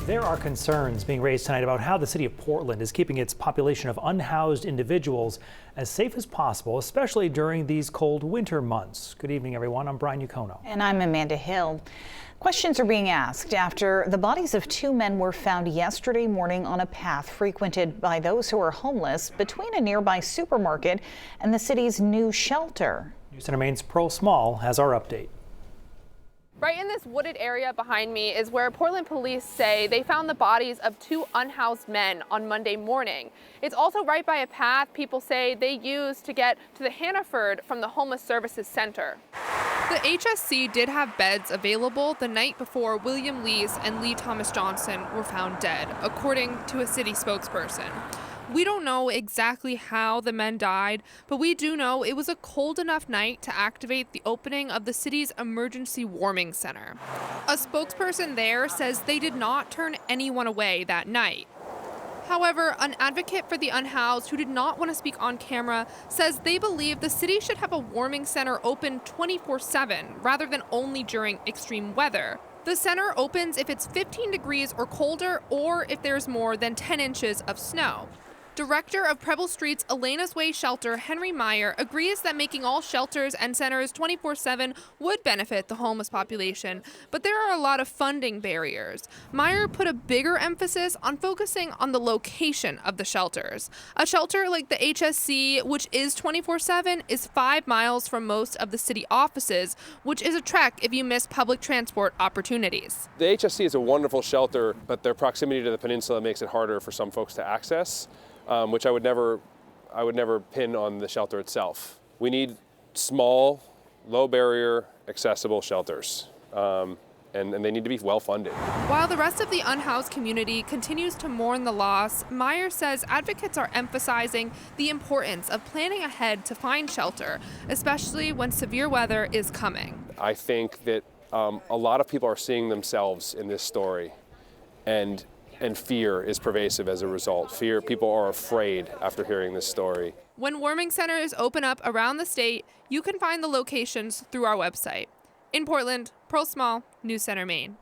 There are concerns being raised tonight about how the city of Portland is keeping its population of unhoused individuals as safe as possible, especially during these cold winter months. Good evening, everyone. I'm Brian Yukono. And I'm Amanda Hill. Questions are being asked after the bodies of two men were found yesterday morning on a path frequented by those who are homeless between a nearby supermarket and the city's new shelter. News Center Maine's Pearl Small has our update. Right in this wooded area behind me is where Portland police say they found the bodies of two unhoused men on Monday morning. It's also right by a path people say they used to get to the Hannaford from the Homeless Services Center. The HSC did have beds available the night before William Lees and Lee Thomas Johnson were found dead, according to a city spokesperson. We don't know exactly how the men died, but we do know it was a cold enough night to activate the opening of the city's emergency warming center. A spokesperson there says they did not turn anyone away that night. However, an advocate for the unhoused who did not want to speak on camera says they believe the city should have a warming center open 24/7 rather than only during extreme weather. The center opens if it's 15 degrees or colder or if there's more than 10 inches of snow. Director of Preble Street's Elena's Way shelter, Henry Meyer, agrees that making all shelters and centers 24/7 would benefit the homeless population, but there are a lot of funding barriers. Meyer put a bigger emphasis on focusing on the location of the shelters. A shelter like the HSC, which is 24/7, is 5 miles from most of the city offices, which is a trek if you miss public transport opportunities. The HSC is a wonderful shelter, but their proximity to the peninsula makes it harder for some folks to access. Which I would never pin on the shelter itself. We need small, low barrier, accessible shelters, and they need to be well funded. While the rest of the unhoused community continues to mourn the loss, Meyer says advocates are emphasizing the importance of planning ahead to find shelter, especially when severe weather is coming. I think that a lot of people are seeing themselves in this story, and fear is pervasive as a result. People are afraid after hearing this story. When warming centers open up around the state, you can find the locations through our website. In Portland, Pearl Small, News Center, Maine.